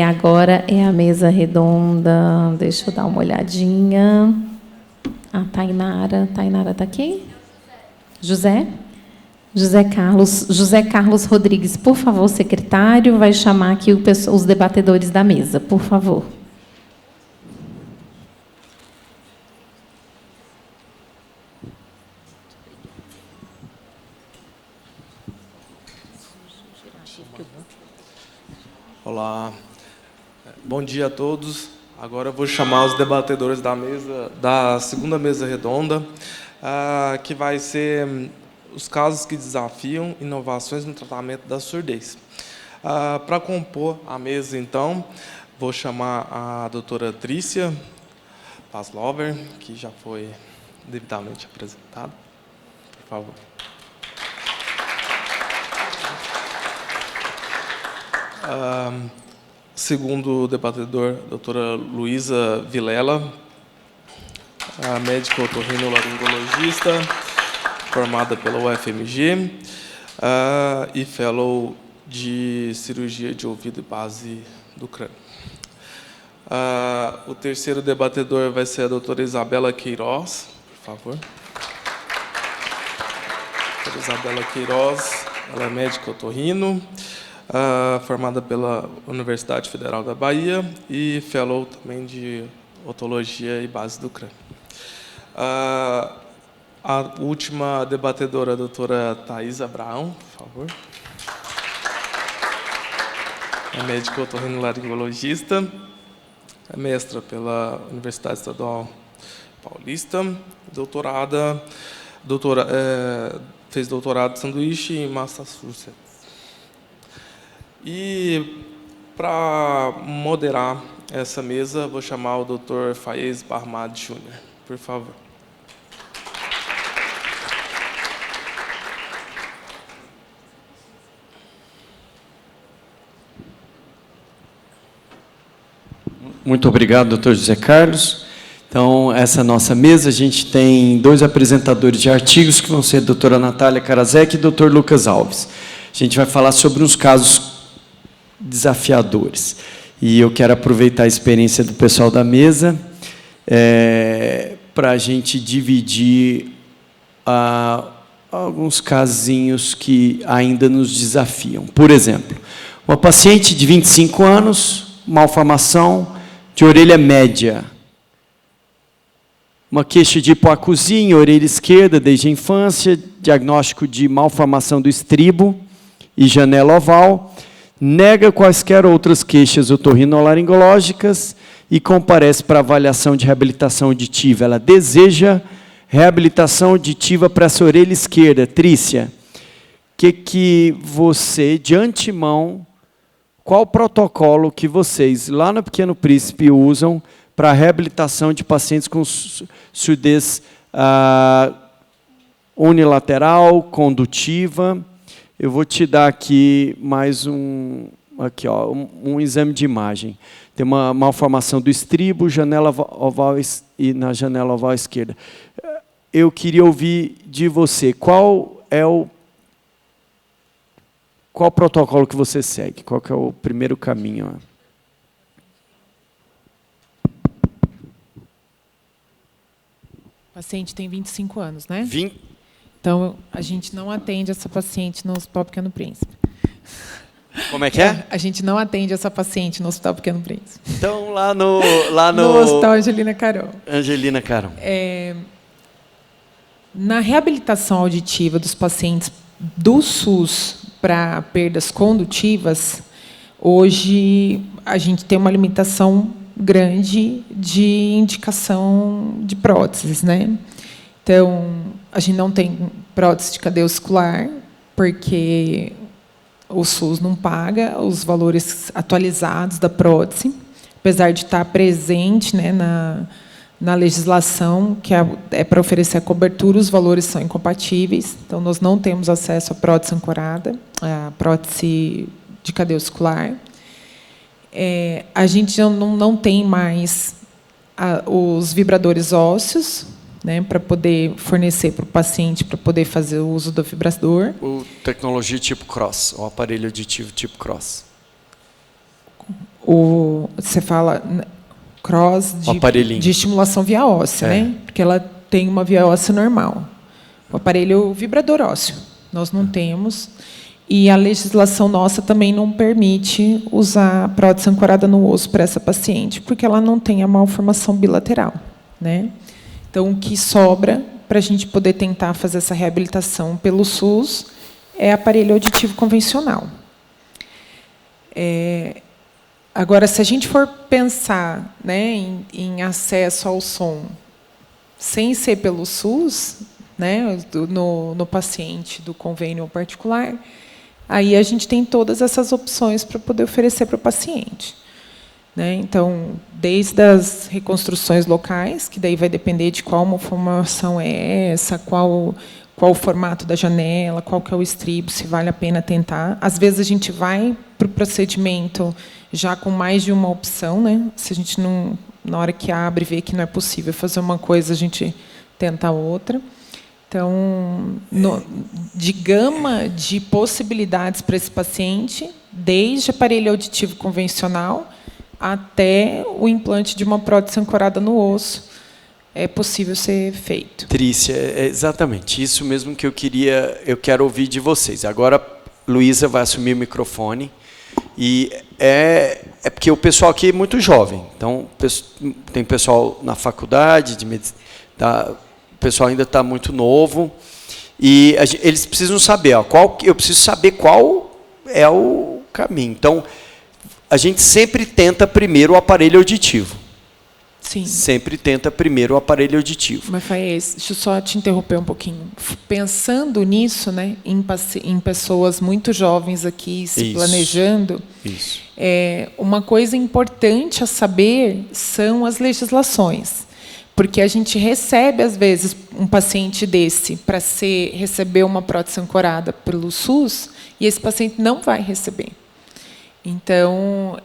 Agora é a mesa redonda. Deixa eu dar uma olhadinha. A Tainara. Tainara está aqui? José? José Carlos Rodrigues, por favor, secretário, vai chamar aqui os debatedores da mesa, por favor. Olá, bom dia a todos. Agora eu vou chamar os debatedores da mesa, da segunda mesa redonda, que vai ser os casos que desafiam inovações no tratamento da surdez. Para compor a mesa, então, vou chamar a doutora Trícia Paslover, que já foi devidamente apresentada. Por favor. Segundo debatedor, doutora Luísa Vilela, médica otorrinolaringologista, formada pela UFMG, e fellow de cirurgia de ouvido e base do crânio. O terceiro debatedor vai ser a doutora Isabela Queiroz, por favor. Doutora Isabela Queiroz, ela é médica otorrino, formada pela Universidade Federal da Bahia e fellow também de otologia e base do crânio. A última debatedora, a doutora Thais Abraão, por favor. É médica otorrinolaringologista, é mestra pela Universidade Estadual Paulista, fez doutorado de sanduíche em Massachusetts. E, para moderar essa mesa, vou chamar o Dr. Faiz Barmad Jr., por favor. Muito obrigado, Dr. José Carlos. Então, essa nossa mesa, a gente tem 2 apresentadores de artigos, que vão ser a doutora Natália Karasek e o Dr. Lucas Alves. A gente vai falar sobre uns casos desafiadores. E eu quero aproveitar a experiência do pessoal da mesa para a gente dividir alguns casinhos que ainda nos desafiam. Por exemplo, uma paciente de 25 anos, malformação de orelha média, uma queixa de hipoacusia em orelha esquerda desde a infância, diagnóstico de malformação do estribo e janela oval, nega quaisquer outras queixas otorrinolaringológicas e comparece para avaliação de reabilitação auditiva. Ela deseja reabilitação auditiva para essa orelha esquerda. Trícia, que você, de antemão, qual o protocolo que vocês, lá no Pequeno Príncipe, usam para a reabilitação de pacientes com surdez unilateral, condutiva? Eu vou te dar aqui mais um exame de imagem. Tem uma malformação do estribo, janela oval e na janela oval esquerda. Eu queria ouvir de você, qual o protocolo que você segue? Qual que é o primeiro caminho? O paciente tem 25 anos, né? 20. Então, a gente não atende essa paciente no Hospital Pequeno Príncipe. Como é que é? A gente não atende essa paciente no Hospital Pequeno Príncipe. Então, lá no Hospital Angelina Carol. Angelina Carol. Na reabilitação auditiva dos pacientes do SUS para perdas condutivas, hoje a gente tem uma limitação grande de indicação de próteses, né? Então, a gente não tem prótese de cadeia oscular, porque o SUS não paga os valores atualizados da prótese, apesar de estar presente, né, na legislação, que é para oferecer a cobertura, os valores são incompatíveis. Então, nós não temos acesso à prótese ancorada, à prótese de cadeia oscular. A gente não tem mais os vibradores ósseos, né, para poder fornecer para o paciente, para poder fazer o uso do vibrador. O tecnologia tipo Cross, o aparelho auditivo tipo Cross. você fala cross de estimulação via óssea, né? Porque ela tem uma via óssea normal. O aparelho vibrador ósseo, nós não temos. E a legislação nossa também não permite usar prótese ancorada no osso para essa paciente, porque ela não tem a malformação bilateral, né? Então, o que sobra para a gente poder tentar fazer essa reabilitação pelo SUS é aparelho auditivo convencional. Agora, se a gente for pensar, né, em acesso ao som sem ser pelo SUS, né, no paciente do convênio particular, aí a gente tem todas essas opções para poder oferecer para o paciente, né? Então, desde as reconstruções locais, que daí vai depender de qual malformação é essa, qual o formato da janela, qual que é o estribo, se vale a pena tentar. Às vezes a gente vai para o procedimento já com mais de uma opção, né? Se a gente não, na hora que abre, vê que não é possível fazer uma coisa, a gente tenta outra. Então, de gama de possibilidades para esse paciente, desde aparelho auditivo convencional até o implante de uma prótese ancorada no osso, é possível ser feito. Trícia, é exatamente isso mesmo que eu quero ouvir de vocês. Agora, Luísa vai assumir o microfone. E é porque o pessoal aqui é muito jovem. Então, tem pessoal na faculdade de medicina, o pessoal ainda está muito novo. E eles precisam saber, eu preciso saber qual é o caminho. Então, a gente sempre tenta primeiro o aparelho auditivo. Sim. Sempre tenta primeiro o aparelho auditivo. Mas, Faez, deixa eu só te interromper um pouquinho. Pensando nisso, né, em pessoas muito jovens aqui, se planejando, uma coisa importante a saber são as legislações. Porque a gente recebe, às vezes, um paciente desse para receber uma prótese ancorada pelo SUS, e esse paciente não vai receber. Então,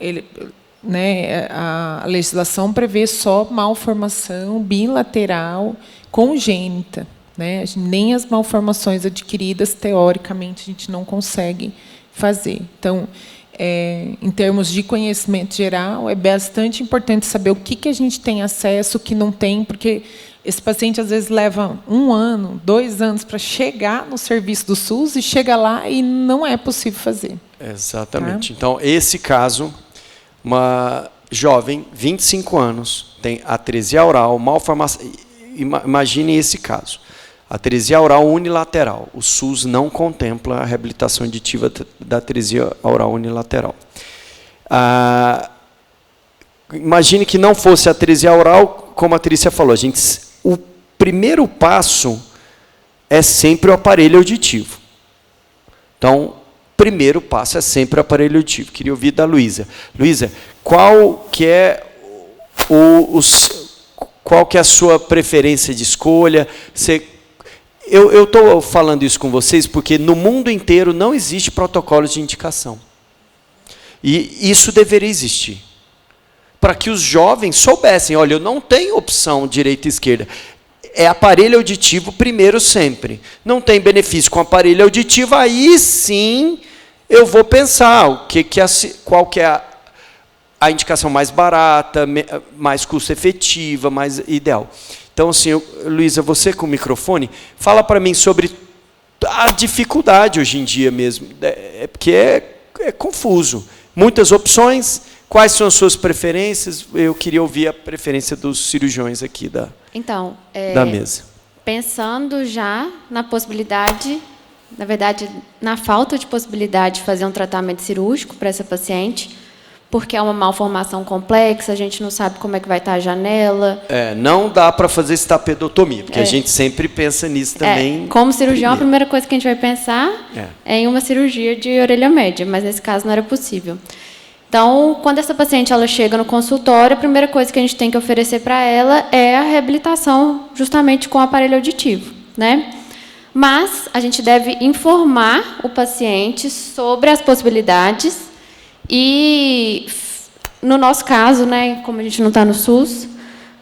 a legislação prevê só malformação bilateral congênita, né? Nem as malformações adquiridas, teoricamente, a gente não consegue fazer. Então, em termos de conhecimento geral, é bastante importante saber o que a gente tem acesso, o que não tem, porque esse paciente, às vezes, leva 1 ano, 2 anos para chegar no serviço do SUS e chega lá e não é possível fazer. Exatamente. Tá? Então, esse caso, uma jovem, 25 anos, tem atresia oral, malformação. Imagine esse caso. Atresia oral unilateral. O SUS não contempla a reabilitação auditiva da atresia oral unilateral. Imagine que não fosse atresia oral, como a Trícia falou. O primeiro passo é sempre o aparelho auditivo. Então, o primeiro passo é sempre o aparelho auditivo. Queria ouvir da Luísa. Luísa, qual que é a sua preferência de escolha? Eu estou falando isso com vocês porque no mundo inteiro não existe protocolo de indicação. E isso deveria existir. Para que os jovens soubessem, olha, eu não tenho opção direita e esquerda. É aparelho auditivo primeiro sempre. Não tem benefício com aparelho auditivo, aí sim eu vou pensar qual que é a indicação mais barata, mais custo-efetiva, mais ideal. Então, assim, Luísa, você com o microfone, fala para mim sobre a dificuldade hoje em dia mesmo, porque é confuso. Muitas opções, quais são as suas preferências? Eu queria ouvir a preferência dos cirurgiões aqui da mesa. Pensando já na possibilidade, na verdade, na falta de possibilidade de fazer um tratamento cirúrgico para essa paciente, porque é uma malformação complexa, a gente não sabe como é que vai estar a janela. Não dá para fazer estapedotomia, porque a gente sempre pensa nisso também. Como cirurgião, a primeira coisa que a gente vai pensar é em uma cirurgia de orelha média, mas nesse caso não era possível. Então, quando essa paciente ela chega no consultório, a primeira coisa que a gente tem que oferecer para ela é a reabilitação justamente com o aparelho auditivo, né? Mas a gente deve informar o paciente sobre as possibilidades e, no nosso caso, né, como a gente não está no SUS,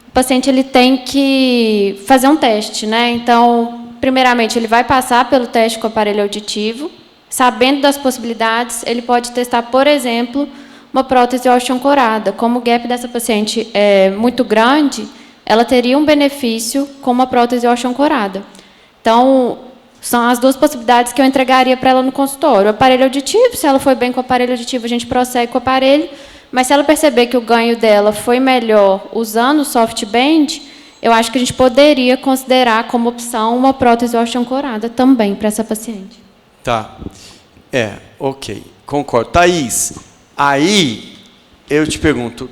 o paciente ele tem que fazer um teste, né? Então, primeiramente, ele vai passar pelo teste com o aparelho auditivo, sabendo das possibilidades, ele pode testar, por exemplo, uma prótese osteoancorada. Como o gap dessa paciente é muito grande, ela teria um benefício com uma prótese osteoancorada. Então, são as duas possibilidades que eu entregaria para ela no consultório. O aparelho auditivo, se ela foi bem com o aparelho auditivo, a gente prossegue com o aparelho, mas se ela perceber que o ganho dela foi melhor usando o softband, eu acho que a gente poderia considerar como opção uma prótese osteoancorada também para essa paciente. Tá. Ok. Concordo. Thaís, aí eu te pergunto,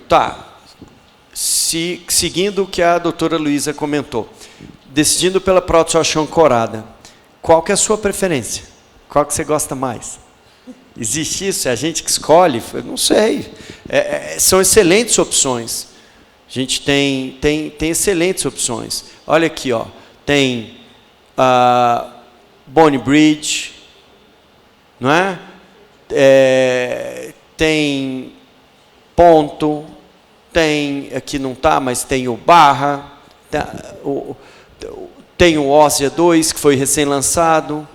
seguindo o que a doutora Luísa comentou, decidindo pela prótese osteoancorada, qual que é a sua preferência? Qual que você gosta mais? Existe isso? É a gente que escolhe? Eu não sei. São excelentes opções. A gente tem excelentes opções. Olha aqui, ó. Tem Bone Bridge, não é? Tem Ponto, tem, aqui não está, mas tem o Barra, tem o Óssea 2, que foi recém-lançado,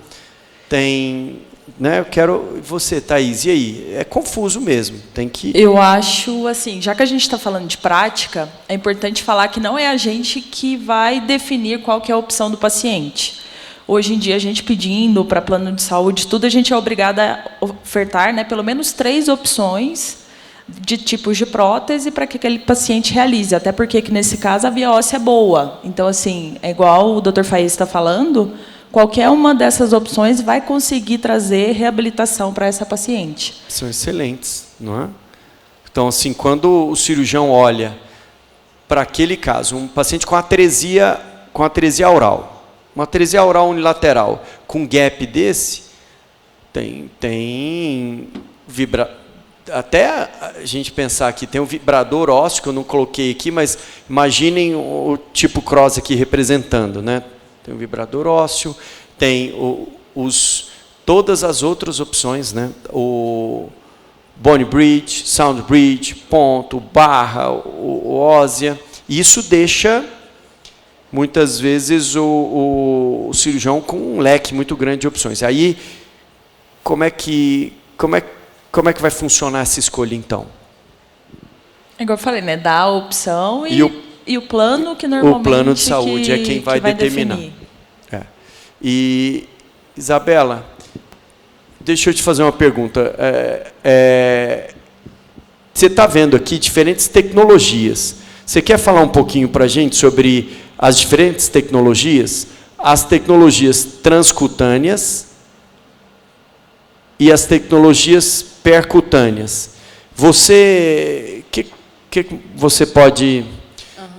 tem... Né, eu quero... Você, Thaís, e aí? É confuso mesmo, tem que... Eu acho, assim, já que a gente está falando de prática, é importante falar que não é a gente que vai definir qual que é a opção do paciente. Hoje em dia, a gente pedindo para plano de saúde, tudo, a gente é obrigado a ofertar, né, pelo menos 3 opções de tipos de prótese para que aquele paciente realize, até porque, que nesse caso, a via óssea é boa. Então, assim, é igual o Dr. Faísca está falando, qualquer uma dessas opções vai conseguir trazer reabilitação para essa paciente. São excelentes, não é? Então, assim, quando o cirurgião olha para aquele caso, um paciente com atresia aural, uma atresia aural unilateral, com gap desse, tem até a gente pensar aqui, tem um vibrador ósseo, que eu não coloquei aqui, mas imaginem o tipo cross aqui representando, né? Tem o vibrador ósseo, tem todas as outras opções, né? O Bone Bridge, Sound Bridge, Ponto, Barra, o Óssea. Isso deixa, muitas vezes, o cirurgião com um leque muito grande de opções. Aí, como é que vai funcionar essa escolha, então? É igual eu falei, né? Dá a opção e o plano que normalmente... O plano de saúde é quem vai determinar. E, Isabela, deixa eu te fazer uma pergunta. Você está vendo aqui diferentes tecnologias. Você quer falar um pouquinho para a gente sobre as diferentes tecnologias? As tecnologias transcutâneas e as tecnologias percutâneas. Que você pode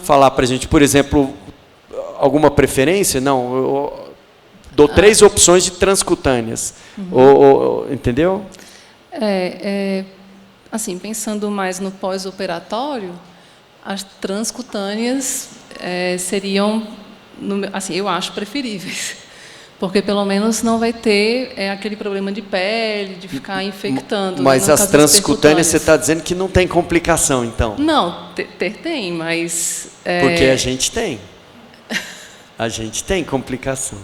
falar para a gente, por exemplo, alguma preferência? Não, eu dou 3 opções de transcutâneas. Entendeu? Assim, pensando mais no pós-operatório, as transcutâneas seriam, assim, eu acho, preferíveis. Porque, pelo menos, não vai ter aquele problema de pele, de ficar infectando. Mas né, as transcutâneas, você está dizendo que não tem complicação, então? Não, tem, mas... Porque a gente tem. A gente tem complicação.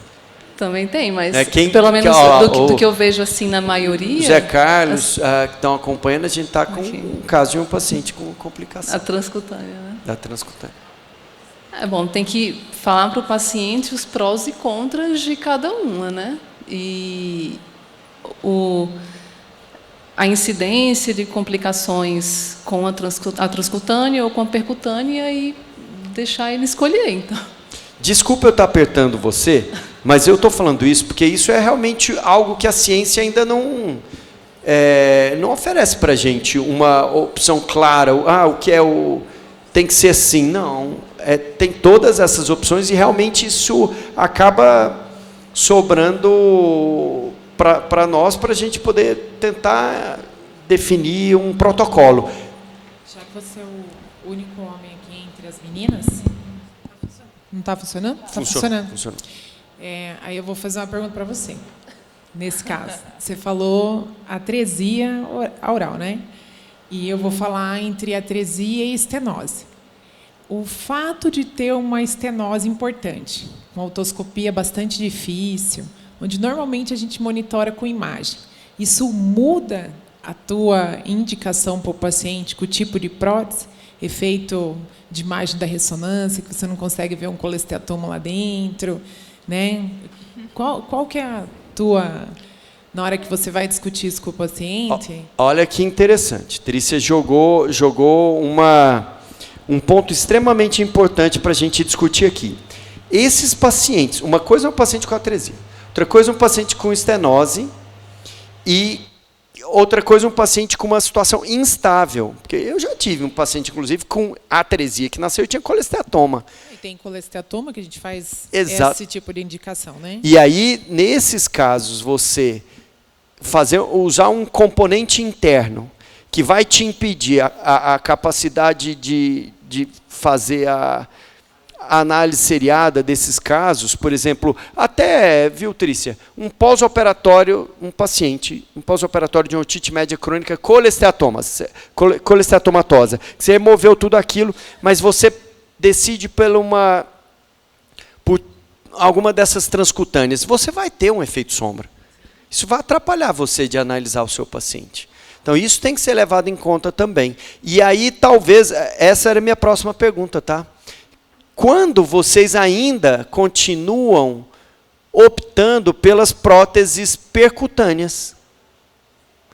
Também tem, mas pelo menos do que eu vejo assim na maioria... Zé Carlos, que estão acompanhando, a gente está com um caso de um paciente com complicação. A transcutânea, né? Da transcutânea. É bom, tem que falar para o paciente os prós e contras de cada uma, né? E a incidência de complicações com a transcutânea ou com a percutânea e deixar ele escolher, então. Desculpa eu estar apertando você, mas eu estou falando isso porque isso é realmente algo que a ciência ainda não oferece para a gente uma opção clara. O que tem que ser assim. Não. Tem todas essas opções e realmente isso acaba sobrando para nós, para a gente poder tentar definir um protocolo. Já que você é o único homem aqui entre as meninas... Não está funcionando? Está funcionando. Funciona. Aí eu vou fazer uma pergunta para você. Nesse caso, você falou atresia aural, né? E eu vou falar entre atresia e estenose. O fato de ter uma estenose importante, uma otoscopia bastante difícil, onde normalmente a gente monitora com imagem, isso muda a tua indicação para o paciente com o tipo de prótese, efeito de imagem da ressonância, que você não consegue ver um colesteatoma lá dentro, né? Qual que é a tua... Na hora que você vai discutir isso com o paciente... Olha que interessante. Trícia jogou um ponto extremamente importante para a gente discutir aqui. Esses pacientes, uma coisa é um paciente com atresia, outra coisa é um paciente com estenose e outra coisa é um paciente com uma situação instável. Porque eu já tive um paciente, inclusive, com atresia que nasceu e tinha colesteatoma. E tem colesteatoma que a gente faz Exato. esse tipo de indicação, né? E aí, nesses casos, você usar um componente interno que vai te impedir a capacidade de fazer a análise seriada desses casos, por exemplo, até, viu, Trícia, um pós-operatório, um pós-operatório de otite média crônica colesteatomatosa, você removeu tudo aquilo, mas você decide por alguma dessas transcutâneas, você vai ter um efeito sombra. Isso vai atrapalhar você de analisar o seu paciente. Então, isso tem que ser levado em conta também. E aí, talvez, essa era a minha próxima pergunta, tá? Quando vocês ainda continuam optando pelas próteses percutâneas?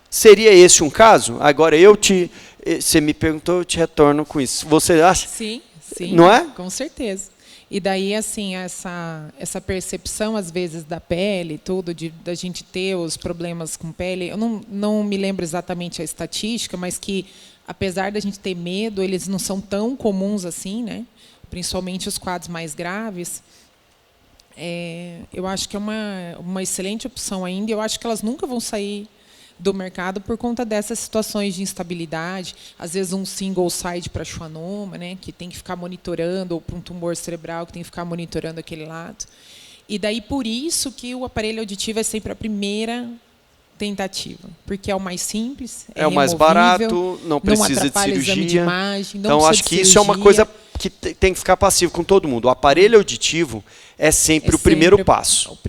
Seria esse um caso? Agora, você me perguntou, eu te retorno com isso. Você acha? Sim, não é? Com certeza. E daí, assim, essa percepção, às vezes, da pele, tudo, da gente ter os problemas com pele, eu não me lembro exatamente a estatística, mas que, apesar da gente ter medo, eles não são tão comuns assim, né? Principalmente os quadros mais graves. Eu acho que é uma excelente opção ainda, e eu acho que elas nunca vão sair do mercado por conta dessas situações de instabilidade, às vezes um single side para schwannoma, né, que tem que ficar monitorando, ou para um tumor cerebral que tem que ficar monitorando aquele lado. E daí por isso que o aparelho auditivo é sempre a primeira tentativa, porque é o mais simples, é o mais barato, não precisa de cirurgia. Então acho que isso é uma coisa que tem que ficar passivo com todo mundo. O aparelho auditivo é sempre o primeiro passo.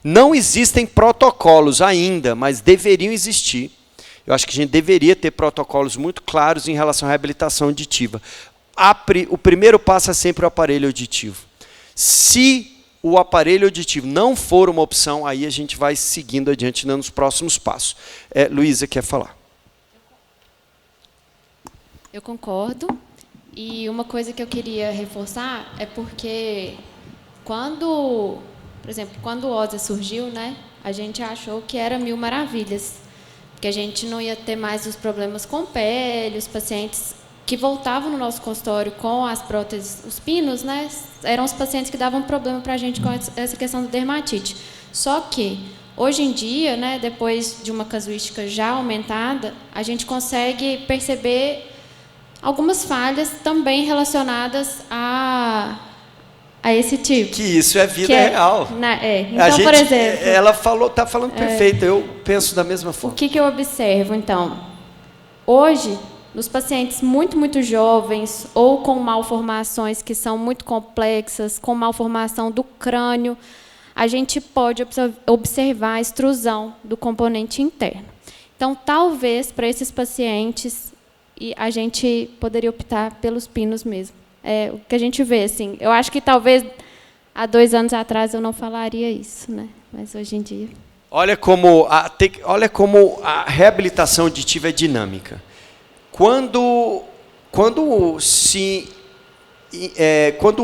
Não existem protocolos ainda, mas deveriam existir. Eu acho que a gente deveria ter protocolos muito claros em relação à reabilitação auditiva. O primeiro passo é sempre o aparelho auditivo. Se o aparelho auditivo não for uma opção, aí a gente vai seguindo adiante nos próximos passos. Luísa quer falar. Eu concordo. E uma coisa que eu queria reforçar é porque por exemplo, quando o OSA surgiu, né, a gente achou que era mil maravilhas, que a gente não ia ter mais os problemas com pele, os pacientes que voltavam no nosso consultório com as próteses, os pinos, né, eram os pacientes que davam problema para a gente com essa questão da dermatite. Só que, hoje em dia, né, depois de uma casuística já aumentada, a gente consegue perceber algumas falhas também relacionadas a esse tipo. Que isso é vida real. Então, por exemplo... Ela está falando perfeito, eu penso da mesma forma. O que eu observo, então? Hoje, nos pacientes muito, muito jovens, ou com malformações que são muito complexas, com malformação do crânio, a gente pode observar a extrusão do componente interno. Então, talvez, para esses pacientes, a gente poderia optar pelos pinos mesmo. O que a gente vê, assim. Eu acho que talvez há 2 anos atrás eu não falaria isso, né? Mas hoje em dia. Olha como a reabilitação auditiva é dinâmica. Quando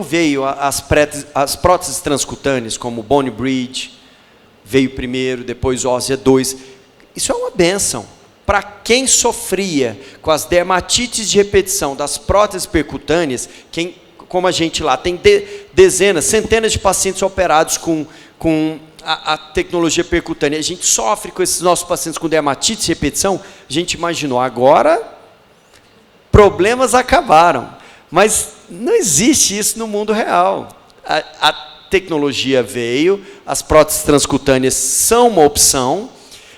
veio as próteses transcutâneas, como o Bone Bridge, veio primeiro, depois o Ósea 2, isso é uma bênção. Para quem sofria com as dermatites de repetição das próteses percutâneas, como a gente lá, tem dezenas, centenas de pacientes operados com a tecnologia percutânea, a gente sofre com esses nossos pacientes com dermatite de repetição, a gente imaginou, agora problemas acabaram. Mas não existe isso no mundo real. A tecnologia veio, as próteses transcutâneas são uma opção,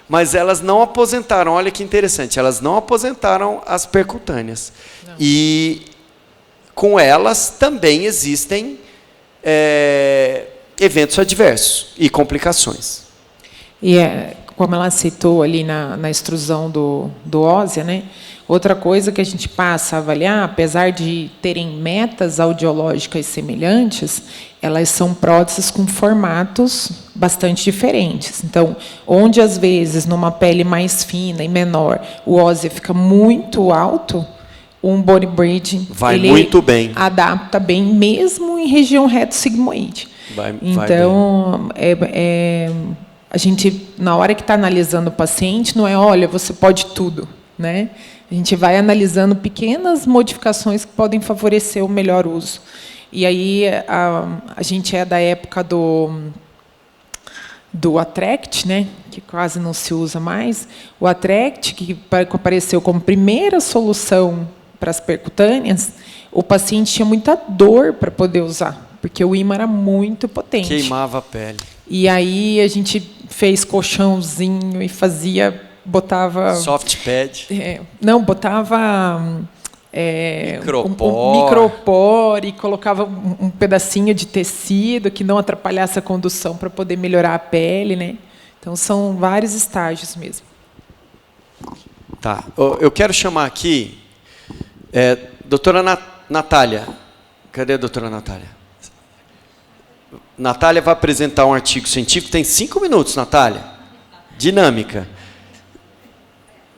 mas elas não aposentaram, olha que interessante, elas não aposentaram as percutâneas. Não. E com elas também existem eventos adversos e complicações. E como ela citou ali na extrusão do óssea, né? Outra coisa que a gente passa a avaliar, apesar de terem metas audiológicas semelhantes, elas são próteses com formatos bastante diferentes. Então, onde às vezes numa pele mais fina e menor o óssea fica muito alto, um body bridge vai ele muito bem, adapta bem, mesmo em região reto-sigmoide. Então, a gente, na hora que está analisando o paciente, não é, olha, você pode tudo, né? A gente vai analisando pequenas modificações que podem favorecer o melhor uso. E aí a gente é da época do Attract, né, que quase não se usa mais. O Attract, que apareceu como primeira solução para as percutâneas, o paciente tinha muita dor para poder usar, porque o ímã era muito potente. Queimava a pele. E aí a gente fez colchãozinho e botava... Soft pad. Botava... micropor e colocava um pedacinho de tecido que não atrapalhasse a condução para poder melhorar a pele, né? Então, são vários estágios mesmo. Tá. Eu quero chamar aqui doutora Natália. Cadê a doutora Natália? Natália vai apresentar um artigo científico. Tem 5 minutos, Natália. Dinâmica.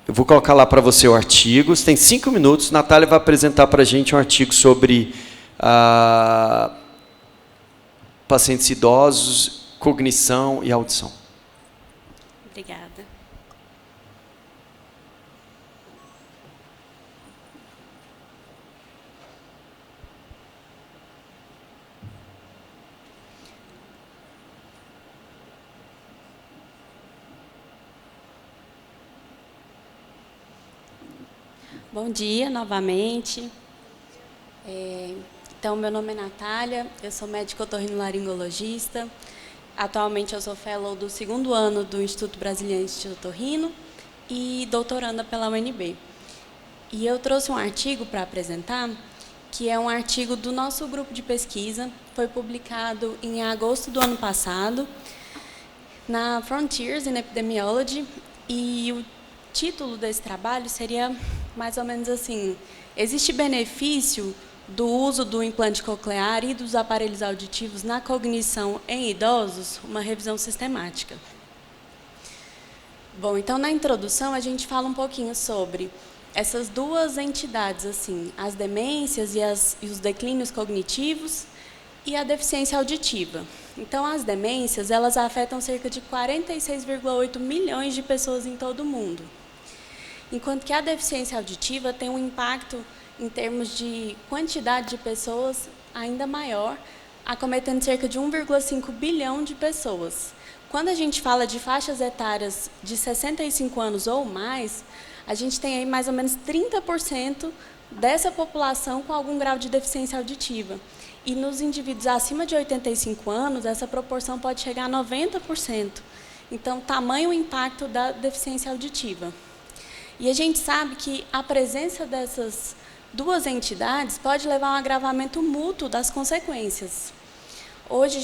Eu vou colocar lá para você o artigo. Você tem 5 minutos. Natália vai apresentar para a gente um artigo sobre pacientes idosos, cognição e audição. Obrigada. Bom dia, novamente. Então, meu nome é Natália, eu sou médica otorrinolaringologista. Atualmente, eu sou fellow do 2º ano do Instituto Brasileiro de Otorrino e doutoranda pela UNB. E eu trouxe um artigo para apresentar, que é um artigo do nosso grupo de pesquisa, foi publicado em agosto do ano passado, na Frontiers in Epidemiology, e o título desse trabalho seria mais ou menos assim: existe benefício do uso do implante coclear e dos aparelhos auditivos na cognição em idosos? Uma revisão sistemática. Bom, então, na introdução, a gente fala um pouquinho sobre essas duas entidades, assim, as demências e os declínios cognitivos e a deficiência auditiva. Então, as demências, elas afetam cerca de 46,8 milhões de pessoas em todo o mundo. Enquanto que a deficiência auditiva tem um impacto em termos de quantidade de pessoas ainda maior, acometendo cerca de 1,5 bilhão de pessoas. Quando a gente fala de faixas etárias de 65 anos ou mais, a gente tem aí mais ou menos 30% dessa população com algum grau de deficiência auditiva. E nos indivíduos acima de 85 anos, essa proporção pode chegar a 90%. Então, tamanho o impacto da deficiência auditiva. E a gente sabe que a presença dessas duas entidades pode levar a um agravamento mútuo das consequências. Hoje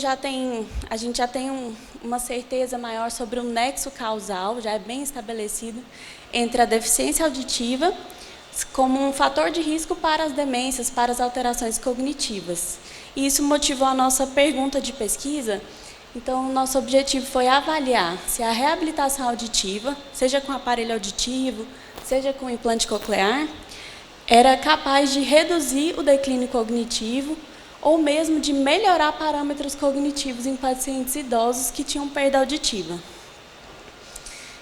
a gente já tem uma certeza maior sobre o nexo causal, já é bem estabelecido, entre a deficiência auditiva como um fator de risco para as demências, para as alterações cognitivas. E isso motivou a nossa pergunta de pesquisa. Então, o nosso objetivo foi avaliar se a reabilitação auditiva, seja com aparelho auditivo, seja com implante coclear, era capaz de reduzir o declínio cognitivo ou mesmo de melhorar parâmetros cognitivos em pacientes idosos que tinham perda auditiva.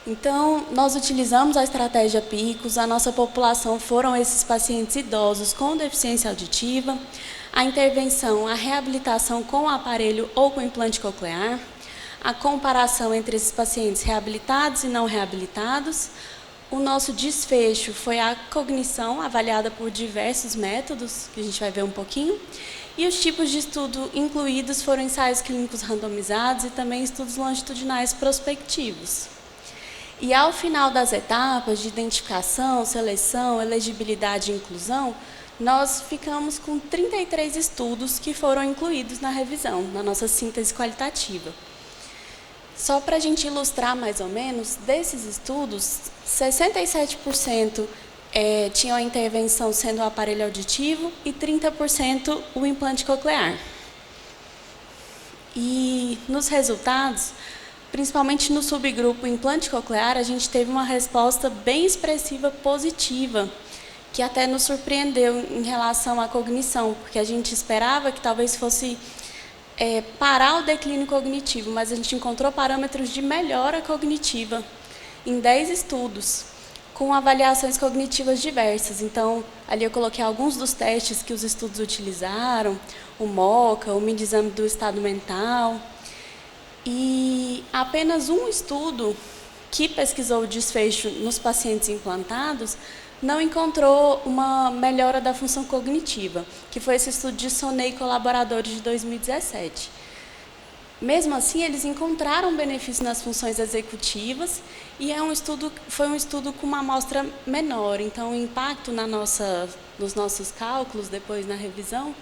Então, nós utilizamos a estratégia PICOS, a nossa população foram esses pacientes idosos com deficiência auditiva, a intervenção, a reabilitação com o aparelho ou com o implante coclear, a comparação entre esses pacientes reabilitados e não reabilitados. O nosso desfecho foi a cognição, avaliada por diversos métodos, que a gente vai ver um pouquinho, e os tipos de estudo incluídos foram ensaios clínicos randomizados e também estudos longitudinais prospectivos. E ao final das etapas de identificação, seleção, elegibilidade e inclusão, nós ficamos com 33 estudos que foram incluídos na revisão, na nossa síntese qualitativa. Só para a gente ilustrar mais ou menos, desses estudos, 67% tinham a intervenção sendo o aparelho auditivo e 30% o implante coclear. E nos resultados, principalmente no subgrupo implante coclear, a gente teve uma resposta bem expressiva positiva, que até nos surpreendeu em relação à cognição, porque a gente esperava que talvez fosse parar o declínio cognitivo, mas a gente encontrou parâmetros de melhora cognitiva em 10 estudos, com avaliações cognitivas diversas. Então, ali eu coloquei alguns dos testes que os estudos utilizaram, o MoCA, o mini exame do estado mental, e apenas um estudo que pesquisou o desfecho nos pacientes implantados não encontrou uma melhora da função cognitiva, que foi esse estudo de Sonnet e colaboradores de 2017. Mesmo assim, eles encontraram benefício nas funções executivas e foi um estudo com uma amostra menor. Então, o impacto nos nossos cálculos, depois na revisão,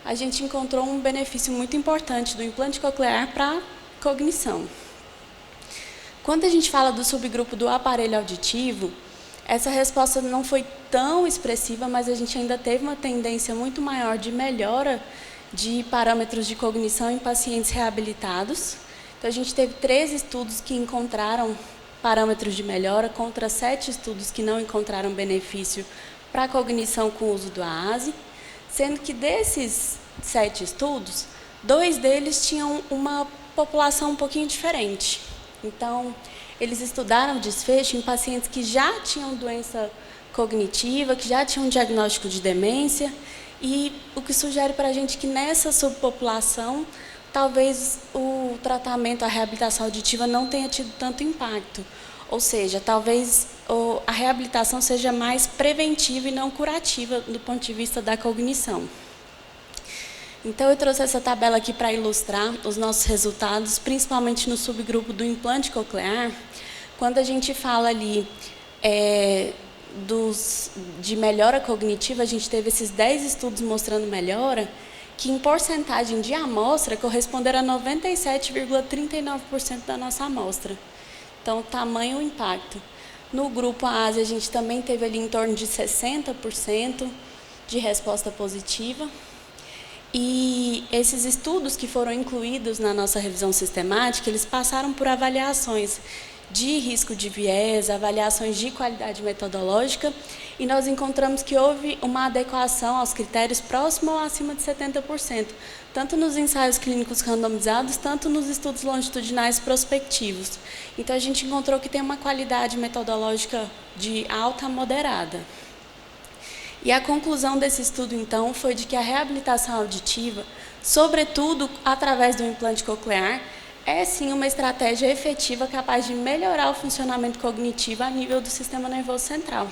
a gente encontrou um benefício muito importante do implante coclear para a cognição. Quando a gente fala do subgrupo do aparelho auditivo, essa resposta não foi tão expressiva, mas a gente ainda teve uma tendência muito maior de melhora de parâmetros de cognição em pacientes reabilitados. Então, a gente teve 13 estudos que encontraram parâmetros de melhora, contra 7 estudos que não encontraram benefício para a cognição com o uso do AASE, sendo que desses 7 estudos, 2 deles tinham uma população um pouquinho diferente. Então, eles estudaram o desfecho em pacientes que já tinham doença cognitiva, que já tinham um diagnóstico de demência, e o que sugere para a gente que nessa subpopulação, talvez o tratamento, a reabilitação auditiva não tenha tido tanto impacto. Ou seja, talvez a reabilitação seja mais preventiva e não curativa do ponto de vista da cognição. Então, eu trouxe essa tabela aqui para ilustrar os nossos resultados, principalmente no subgrupo do implante coclear. Quando a gente fala ali de melhora cognitiva, a gente teve esses 10 estudos mostrando melhora, que em porcentagem de amostra corresponderam a 97,39% da nossa amostra. Então, tamanho o impacto. No grupo AASE, a gente também teve ali em torno de 60% de resposta positiva. E esses estudos que foram incluídos na nossa revisão sistemática, eles passaram por avaliações de risco de viés, avaliações de qualidade metodológica, e nós encontramos que houve uma adequação aos critérios próximo ou acima de 70%, tanto nos ensaios clínicos randomizados, tanto nos estudos longitudinais prospectivos. Então, a gente encontrou que tem uma qualidade metodológica de alta a moderada. E a conclusão desse estudo, então, foi de que a reabilitação auditiva, sobretudo através do implante coclear, é sim uma estratégia efetiva capaz de melhorar o funcionamento cognitivo a nível do sistema nervoso central.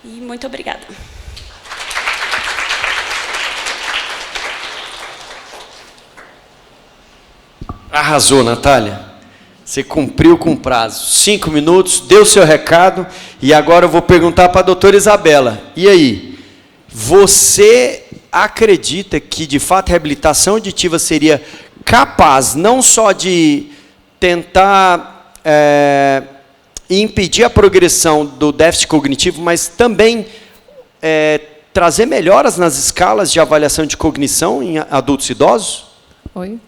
E muito obrigada. Arrasou, Natália. Você cumpriu com o prazo. 5 minutos, deu seu recado, e agora eu vou perguntar para a doutora Isabela. E aí, você acredita que, de fato, a reabilitação auditiva seria capaz não só de tentar impedir a progressão do déficit cognitivo, mas também trazer melhoras nas escalas de avaliação de cognição em adultos idosos? Oi?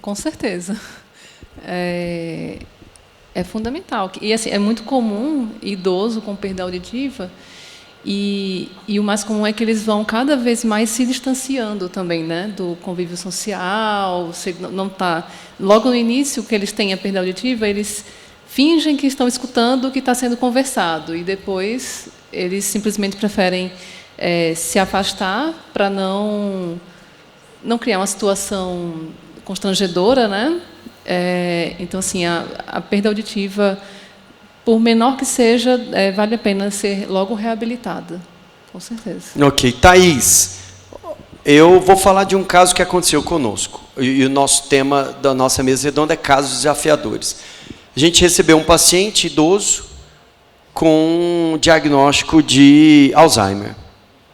Com certeza. É fundamental. E assim, é muito comum idoso com perda auditiva, e o mais comum é que eles vão cada vez mais se distanciando também, né, do convívio social. Não tá, logo no início que eles têm a perda auditiva, eles fingem que estão escutando o que está sendo conversado, e depois eles simplesmente preferem se afastar para não criar uma situação constrangedora, né? Então, assim, a perda auditiva, por menor que seja, vale a pena ser logo reabilitada, com certeza. Ok. Thaís, eu vou falar de um caso que aconteceu conosco. E o nosso tema da nossa mesa redonda é casos desafiadores. A gente recebeu um paciente idoso com um diagnóstico de Alzheimer,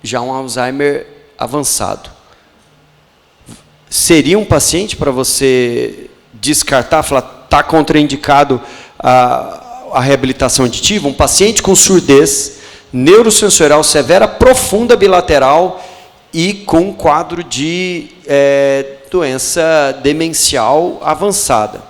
já um Alzheimer avançado. Seria um paciente para você descartar, falar, está contraindicado a reabilitação auditiva, um paciente com surdez neurosensorial severa, profunda, bilateral e com quadro de doença demencial avançada.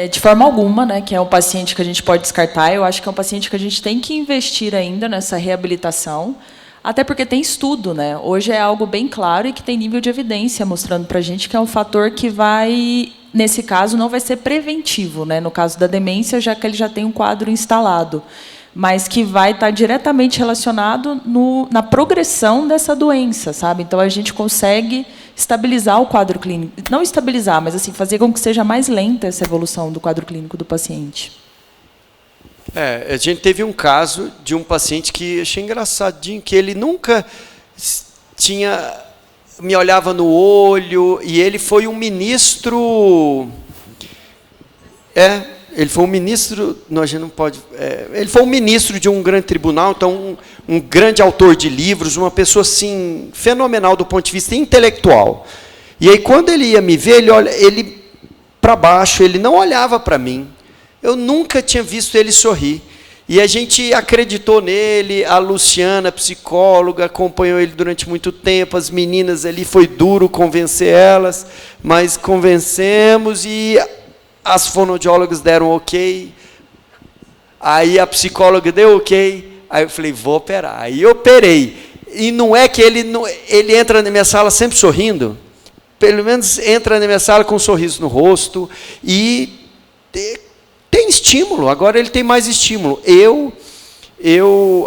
De forma alguma, né, que é um paciente que a gente pode descartar, eu acho que é um paciente que a gente tem que investir ainda nessa reabilitação, até porque tem estudo, né? Hoje é algo bem claro e que tem nível de evidência mostrando para a gente que é um fator que vai, nesse caso, não vai ser preventivo, né? No caso da demência, já que ele já tem um quadro instalado, mas que vai estar diretamente relacionado na progressão dessa doença, sabe? Então, a gente consegue estabilizar o quadro clínico. Não estabilizar, mas assim, fazer com que seja mais lenta essa evolução do quadro clínico do paciente. A gente teve um caso de um paciente que achei engraçadinho, que ele nunca me olhava no olho, e ele foi um ministro... Ele foi um ministro, não, a gente não pode... ele foi um ministro de um grande tribunal, então um grande autor de livros, uma pessoa assim, fenomenal do ponto de vista intelectual. E aí, quando ele ia me ver, ele para baixo, ele não olhava para mim. Eu nunca tinha visto ele sorrir. E a gente acreditou nele, a Luciana, psicóloga, acompanhou ele durante muito tempo, as meninas ali, foi duro convencer elas, mas convencemos e as fonoaudiólogas deram ok, aí a psicóloga deu ok, aí eu falei, vou operar. Aí eu operei. E não é que ele entra na minha sala sempre sorrindo, pelo menos entra na minha sala com um sorriso no rosto, e tem estímulo, agora ele tem mais estímulo.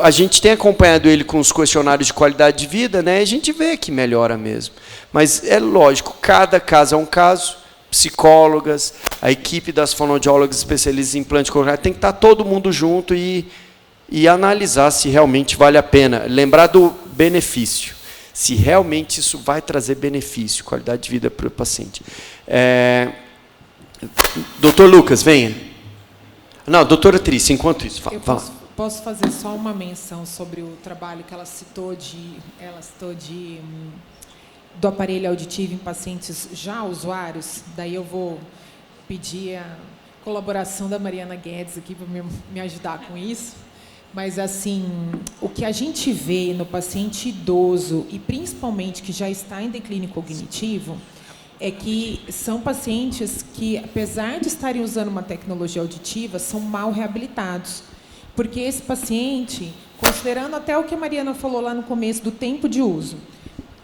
A gente tem acompanhado ele com os questionários de qualidade de vida, né? A gente vê que melhora mesmo. Mas é lógico, cada caso é um caso, psicólogas, a equipe das fonoaudiólogas especialistas em implante coclear, tem que estar todo mundo junto e analisar se realmente vale a pena. Lembrar do benefício, se realmente isso vai trazer benefício, qualidade de vida para o paciente. Doutor Lucas, venha. Não, doutora Trícia, enquanto isso, fala. Posso fazer só uma menção sobre o trabalho que ela citou do aparelho auditivo em pacientes já usuários. Daí eu vou pedir a colaboração da Mariana Guedes aqui para me ajudar com isso. Mas, assim, o que a gente vê no paciente idoso, e principalmente que já está em declínio cognitivo, é que são pacientes que, apesar de estarem usando uma tecnologia auditiva, são mal reabilitados. Porque esse paciente, considerando até o que a Mariana falou lá no começo do tempo de uso,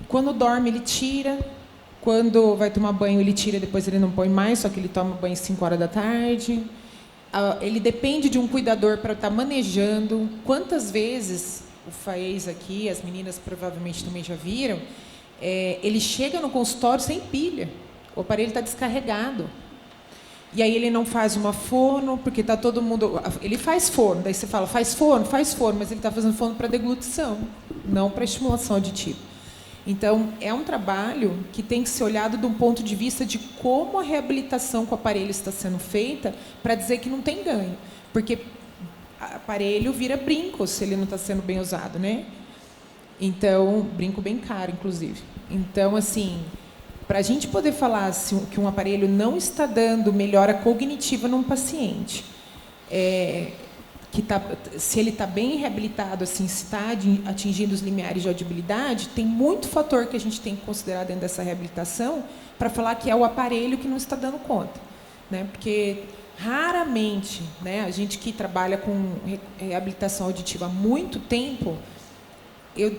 quando dorme, ele tira, quando vai tomar banho, ele tira, depois ele não põe mais, só que ele toma banho às 5 horas da tarde. Ele depende de um cuidador para estar manejando. Quantas vezes, o Faez aqui, as meninas provavelmente também já viram, ele chega no consultório sem pilha, o aparelho está descarregado. E aí ele não faz uma fono, porque está todo mundo... Ele faz fono, daí você fala, faz fono, mas ele está fazendo fono para deglutição, não para estimulação auditiva. Então, é um trabalho que tem que ser olhado de um ponto de vista de como a reabilitação com o aparelho está sendo feita, para dizer que não tem ganho. Porque o aparelho vira brinco se ele não está sendo bem usado, né? Então, brinco bem caro, inclusive. Então, assim, para a gente poder falar que um aparelho não está dando melhora cognitiva num paciente, se ele está bem reabilitado, assim, se está atingindo os limiares de audibilidade, tem muito fator que a gente tem que considerar dentro dessa reabilitação para falar que é o aparelho que não está dando conta, né? Porque raramente, né, a gente que trabalha com reabilitação auditiva há muito tempo,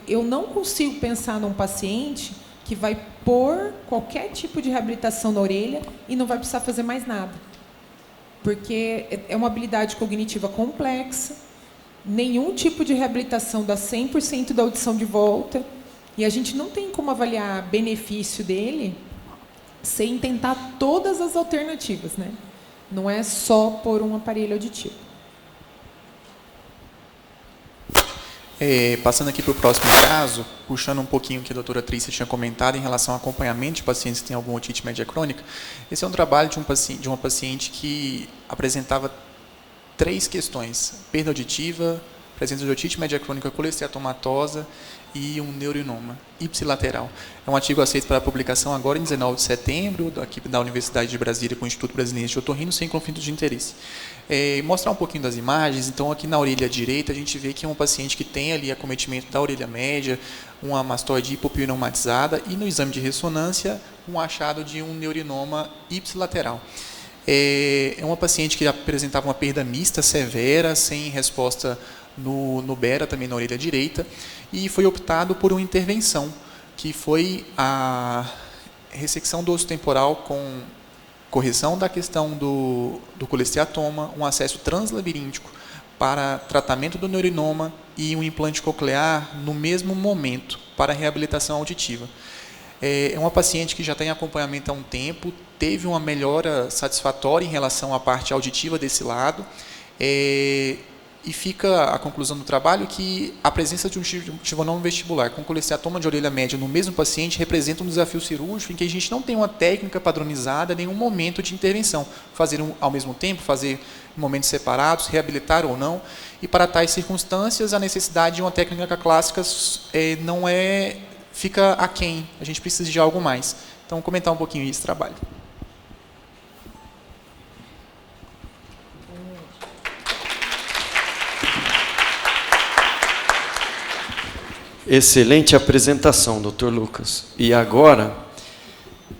eu não consigo pensar num paciente que vai pôr qualquer tipo de reabilitação na orelha e não vai precisar fazer mais nada. Porque é uma habilidade cognitiva complexa, nenhum tipo de reabilitação dá 100% da audição de volta, e a gente não tem como avaliar benefício dele sem tentar todas as alternativas, né? Não é só por um aparelho auditivo. Passando aqui para o próximo caso, puxando um pouquinho o que a doutora Trícia tinha comentado em relação ao acompanhamento de pacientes que têm alguma otite média crônica, esse é um trabalho de uma paciente que apresentava 3 questões: perda auditiva, presença de otite média crônica colesteatomatosa e um neurinoma ipsilateral. É um artigo aceito para publicação agora em 19 de setembro, aqui da Universidade de Brasília, com o Instituto Brasileiro de Otorrino, sem conflito de interesse. Mostrar um pouquinho das imagens. Então, aqui na orelha direita, a gente vê que é um paciente que tem ali acometimento da orelha média, uma mastoide hipopneumatizada, e no exame de ressonância, um achado de um neurinoma ipsilateral. É uma paciente que apresentava uma perda mista severa, sem resposta no bera, também na orelha direita, e foi optado por uma intervenção, que foi a ressecção do osso temporal com correção da questão do colesteatoma, um acesso translabiríntico para tratamento do neurinoma e um implante coclear no mesmo momento para reabilitação auditiva. É uma paciente que já tem acompanhamento há um tempo, teve uma melhora satisfatória em relação à parte auditiva desse lado, e fica a conclusão do trabalho que a presença de um tivonoma vestibular com colesteatoma de orelha média no mesmo paciente representa um desafio cirúrgico em que a gente não tem uma técnica padronizada, nenhum momento de intervenção. Fazer ao mesmo tempo, fazer em momentos separados, reabilitar ou não. E para tais circunstâncias, a necessidade de uma técnica clássica fica aquém. A gente precisa de algo mais. Então, vou comentar um pouquinho esse trabalho. Excelente apresentação, Dr. Lucas. E agora,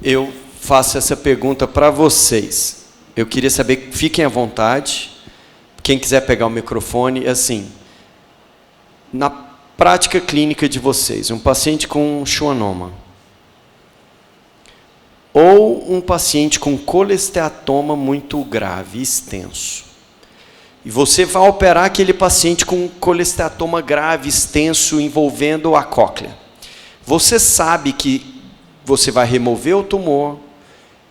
eu faço essa pergunta para vocês. Eu queria saber, fiquem à vontade, quem quiser pegar o microfone, assim, na prática clínica de vocês, um paciente com schwannoma, ou um paciente com colesteatoma muito grave, extenso, e você vai operar aquele paciente com colesteatoma grave, extenso, envolvendo a cóclea. Você sabe que você vai remover o tumor,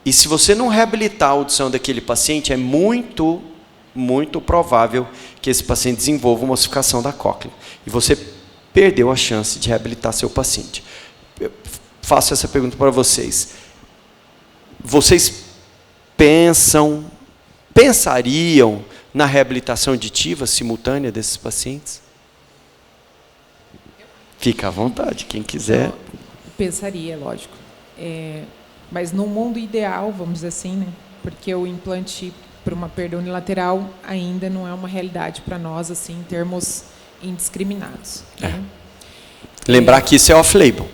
e se você não reabilitar a audição daquele paciente, é muito, muito provável que esse paciente desenvolva uma ossificação da cóclea. E você perdeu a chance de reabilitar seu paciente. Eu faço essa pergunta para vocês. Vocês pensariam na reabilitação auditiva simultânea desses pacientes? Fica à vontade, quem quiser. Pensaria, lógico. Mas no mundo ideal, vamos dizer assim, né? Porque o implante para uma perda unilateral ainda não é uma realidade para nós, assim, em termos indiscriminados. Né? Lembrar que isso é off-label.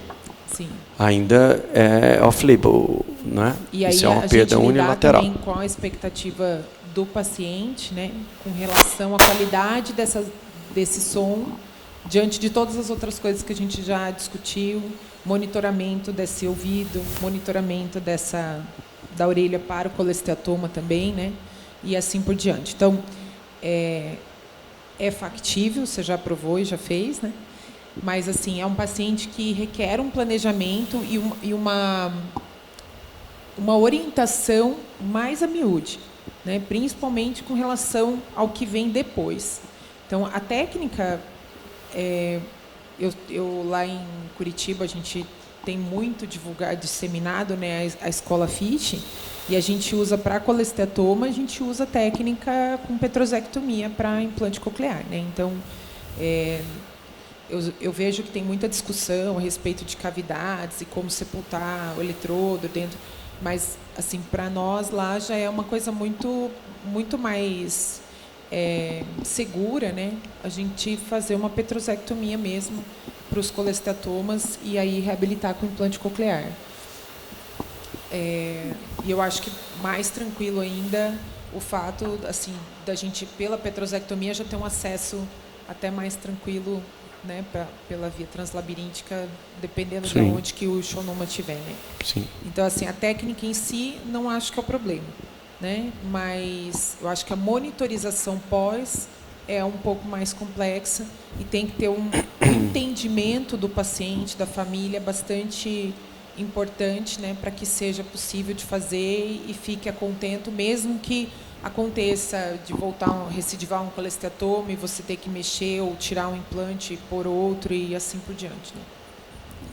Sim. Ainda é off-label, né? E aí isso é uma a perda gente unilateral. Também com a expectativa do paciente, né, com relação à qualidade desse som, diante de todas as outras coisas que a gente já discutiu, monitoramento desse ouvido, monitoramento da orelha para o colesteatoma também, né, e assim por diante. Então, é factível, você já provou e já fez, né, mas assim, é um paciente que requer um planejamento e uma orientação mais a miúde, né, principalmente com relação ao que vem depois. Então, a técnica, eu lá em Curitiba, a gente tem muito disseminado, né, a escola FIT, e a gente usa para colesteatoma, a gente usa técnica com petrosectomia para implante coclear, né? Então, eu vejo que tem muita discussão a respeito de cavidades e como sepultar o eletrodo dentro. Mas, assim, para nós lá já é uma coisa muito, muito mais segura, né? A gente fazer uma petrosectomia mesmo para os colesteatomas e aí reabilitar com implante coclear. E eu acho que mais tranquilo ainda o fato, assim, da gente, pela petrosectomia, já ter um acesso até mais tranquilo, né, pela via translabiríntica, dependendo de onde que o schwannoma estiver, né? Sim. Então, assim, a técnica em si, não acho que é o problema, né? Mas eu acho que a monitorização pós é um pouco mais complexa e tem que ter um entendimento do paciente, da família, bastante importante, né, para que seja possível de fazer e fique a contento, mesmo que aconteça de recidivar um colesteatoma e você ter que mexer ou tirar um implante por outro e assim por diante, né?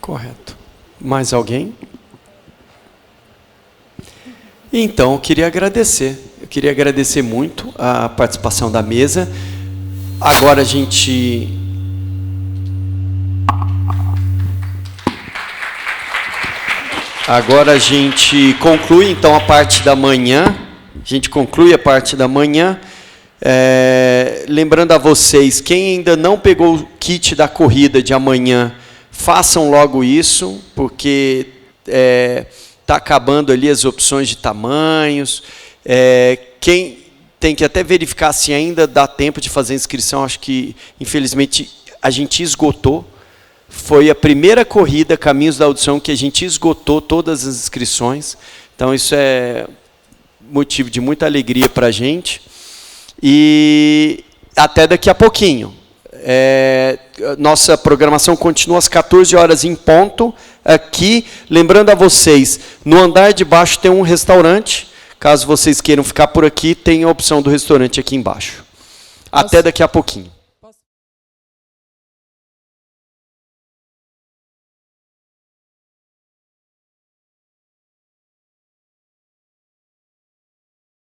Correto. Mais alguém? Então, eu queria agradecer muito a participação da mesa. Agora a gente... Agora a gente conclui, então, a parte da manhã. A gente conclui a parte da manhã. Lembrando a vocês, quem ainda não pegou o kit da corrida de amanhã, façam logo isso, porque está acabando ali as opções de tamanhos. Quem tem que até verificar se ainda dá tempo de fazer a inscrição, acho que, infelizmente, a gente esgotou. Foi a primeira corrida Caminhos da Audição que a gente esgotou todas as inscrições. Então, isso é motivo de muita alegria para a gente. E até daqui a pouquinho. Nossa programação continua às 14 horas em ponto, aqui. Lembrando a vocês, no andar de baixo tem um restaurante. Caso vocês queiram ficar por aqui, tem a opção do restaurante aqui embaixo. Até daqui a pouquinho.